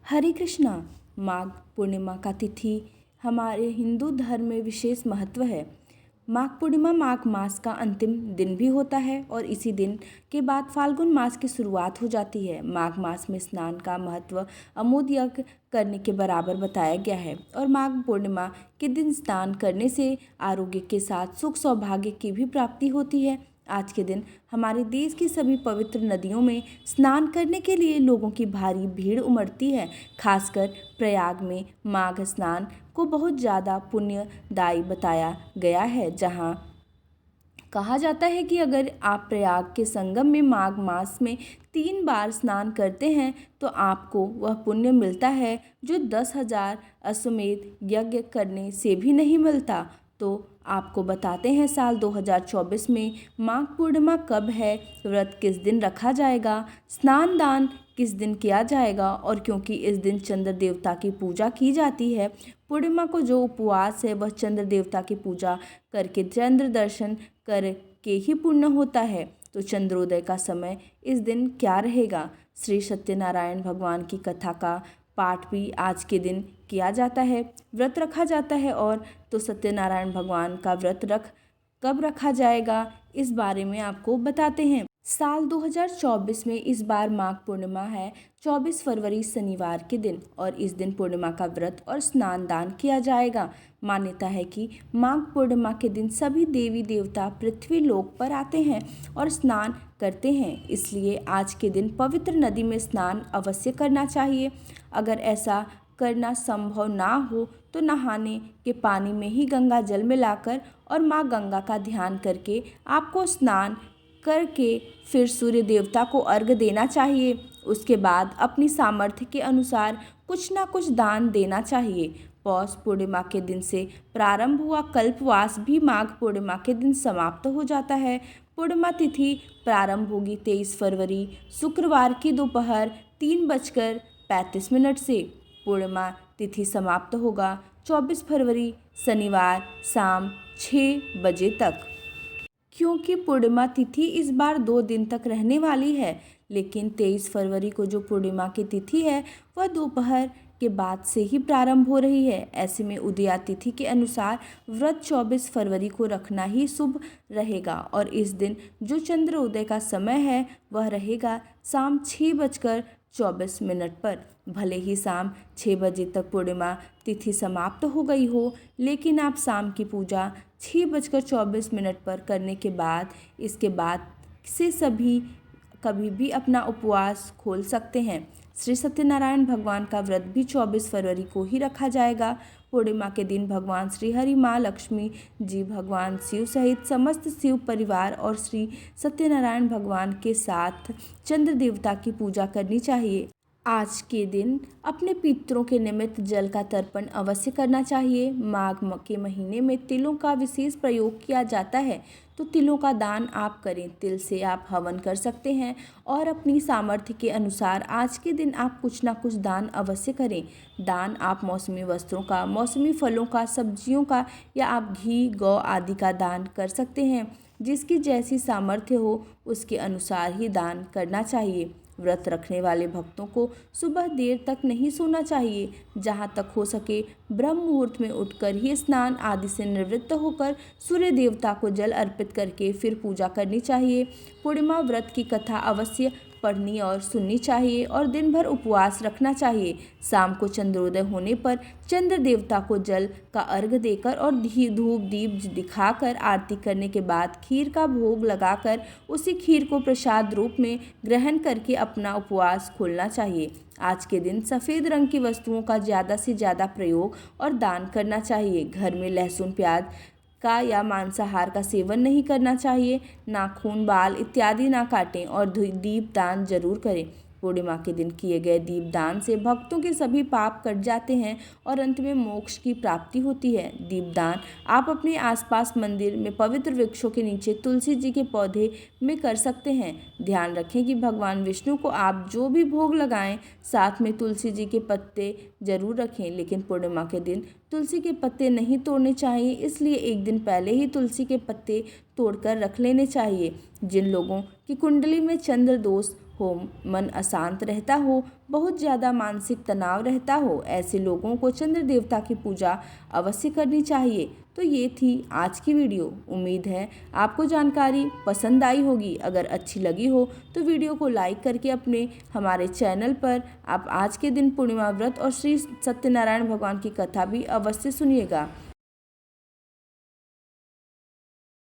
हरे कृष्णा। माघ पूर्णिमा का तिथि हमारे हिंदू धर्म में विशेष महत्व है। माघ पूर्णिमा माघ मास का अंतिम दिन भी होता है और इसी दिन के बाद फाल्गुन मास की शुरुआत हो जाती है। माघ मास में स्नान का महत्व अमोद यज्ञ करने के बराबर बताया गया है और माघ पूर्णिमा के दिन स्नान करने से आरोग्य के साथ सुख सौभाग्य की भी प्राप्ति होती है। आज के दिन हमारे देश की सभी पवित्र नदियों में स्नान करने के लिए लोगों की भारी भीड़ उमड़ती है। खासकर प्रयाग में माघ स्नान को बहुत ज़्यादा पुण्यदायी बताया गया है, जहाँ कहा जाता है कि अगर आप प्रयाग के संगम में माघ मास में 3 बार स्नान करते हैं तो आपको वह पुण्य मिलता है जो 10,000 अश्वमेध यज्ञ करने से भी नहीं मिलता। तो आपको बताते हैं साल 2024 में माघ पूर्णिमा कब है, व्रत किस दिन रखा जाएगा, स्नान दान किस दिन किया जाएगा। और क्योंकि इस दिन चंद्र देवता की पूजा की जाती है, पूर्णिमा को जो उपवास है वह चंद्र देवता की पूजा करके चंद्र दर्शन करके ही पूर्ण होता है। तो चंद्रोदय का समय इस दिन क्या रहेगा? श्री सत्यनारायण भगवान की कथा का पाठ भी आज के दिन किया जाता है, व्रत रखा जाता है। और तो सत्यनारायण भगवान का व्रत कब रखा जाएगा, इस बारे में आपको बताते हैं। साल 2024 में इस बार माघ पूर्णिमा है 24 फरवरी शनिवार के दिन और इस दिन पूर्णिमा का व्रत और स्नान दान किया जाएगा। मान्यता है कि माघ पूर्णिमा के दिन सभी देवी देवता पृथ्वी लोक पर आते हैं और स्नान करते हैं, इसलिए आज के दिन पवित्र नदी में स्नान अवश्य करना चाहिए। अगर ऐसा करना संभव ना हो तो नहाने के पानी में ही गंगा जल मिलाकर और माँ गंगा का ध्यान करके आपको स्नान करके फिर सूर्य देवता को अर्घ्य देना चाहिए। उसके बाद अपनी सामर्थ्य के अनुसार कुछ ना कुछ दान देना चाहिए। पौष पूर्णिमा के दिन से प्रारंभ हुआ कल्पवास भी माघ पूर्णिमा के दिन समाप्त हो जाता है। पूर्णिमा तिथि प्रारंभ होगी 23 फरवरी शुक्रवार की दोपहर 3:35 से। पूर्णिमा तिथि समाप्त होगा 24 फरवरी शनिवार शाम 6 बजे तक। क्योंकि पूर्णिमा तिथि इस बार 2 दिन तक रहने वाली है, लेकिन 23 फरवरी को जो पूर्णिमा की तिथि है वह दोपहर के बाद से ही प्रारंभ हो रही है। ऐसे में उदया तिथि के अनुसार व्रत 24 फरवरी को रखना ही शुभ रहेगा और इस दिन जो चंद्रोदय का समय है वह रहेगा शाम 6:24 पर। भले ही शाम 6 बजे तक पूर्णिमा तिथि समाप्त हो गई हो, लेकिन आप शाम की पूजा 6:24 पर करने के बाद इसके बाद से सभी कभी भी अपना उपवास खोल सकते हैं। श्री सत्यनारायण भगवान का व्रत भी 24 फरवरी को ही रखा जाएगा। पूर्णिमा के दिन भगवान श्री हरि माँ लक्ष्मी जी, भगवान शिव सहित समस्त शिव परिवार और श्री सत्यनारायण भगवान के साथ चंद्र देवता की पूजा करनी चाहिए। आज के दिन अपने पितरों के निमित्त जल का तर्पण अवश्य करना चाहिए। माघ के महीने में तिलों का विशेष प्रयोग किया जाता है, तो तिलों का दान आप करें। तिल से आप हवन कर सकते हैं और अपनी सामर्थ्य के अनुसार आज के दिन आप कुछ ना कुछ दान अवश्य करें। दान आप मौसमी वस्त्रों का, मौसमी फलों का, सब्जियों का या आप घी गौ आदि का दान कर सकते हैं। जिसकी जैसी सामर्थ्य हो उसके अनुसार ही दान करना चाहिए। व्रत रखने वाले भक्तों को सुबह देर तक नहीं सोना चाहिए। जहाँ तक हो सके ब्रह्म मुहूर्त में उठकर ही स्नान आदि से निवृत्त होकर सूर्य देवता को जल अर्पित करके फिर पूजा करनी चाहिए। पूर्णिमा व्रत की कथा अवश्य पढ़नी और सुननी चाहिए और दिन भर उपवास रखना चाहिए। शाम को चंद्रोदय होने पर चंद्र देवता को जल का अर्घ्य देकर और धूप दीप दिखाकर आरती करने के बाद खीर का भोग लगाकर उसी खीर को प्रसाद रूप में ग्रहण करके अपना उपवास खोलना चाहिए। आज के दिन सफ़ेद रंग की वस्तुओं का ज़्यादा से ज़्यादा प्रयोग और दान करना चाहिए। घर में लहसुन प्याज का या मांसाहार का सेवन नहीं करना चाहिए। नाखून बाल इत्यादि ना काटें और दीप दान जरूर करें। पूर्णिमा के दिन किए गए दीप दान से भक्तों के सभी पाप कट जाते हैं और अंत में मोक्ष की प्राप्ति होती है। दीपदान आप अपने आसपास मंदिर में पवित्र वृक्षों के नीचे तुलसी जी के पौधे में कर सकते हैं। ध्यान रखें कि भगवान विष्णु को आप जो भी भोग लगाएं साथ में तुलसी जी के पत्ते जरूर रखें, लेकिन पूर्णिमा के दिन तुलसी के पत्ते नहीं तोड़ने चाहिए, इसलिए एक दिन पहले ही तुलसी के पत्ते तोड़कर रख लेने चाहिए। जिन लोगों की कुंडली में चंद्र दोष हो, मन अशांत रहता हो, बहुत ज़्यादा मानसिक तनाव रहता हो, ऐसे लोगों को चंद्र देवता की पूजा अवश्य करनी चाहिए। तो ये थी आज की वीडियो। उम्मीद है आपको जानकारी पसंद आई होगी। अगर अच्छी लगी हो तो वीडियो को लाइक करके अपने हमारे चैनल पर आप आज के दिन पूर्णिमा व्रत और श्री सत्यनारायण भगवान की कथा भी अवश्य सुनिएगा।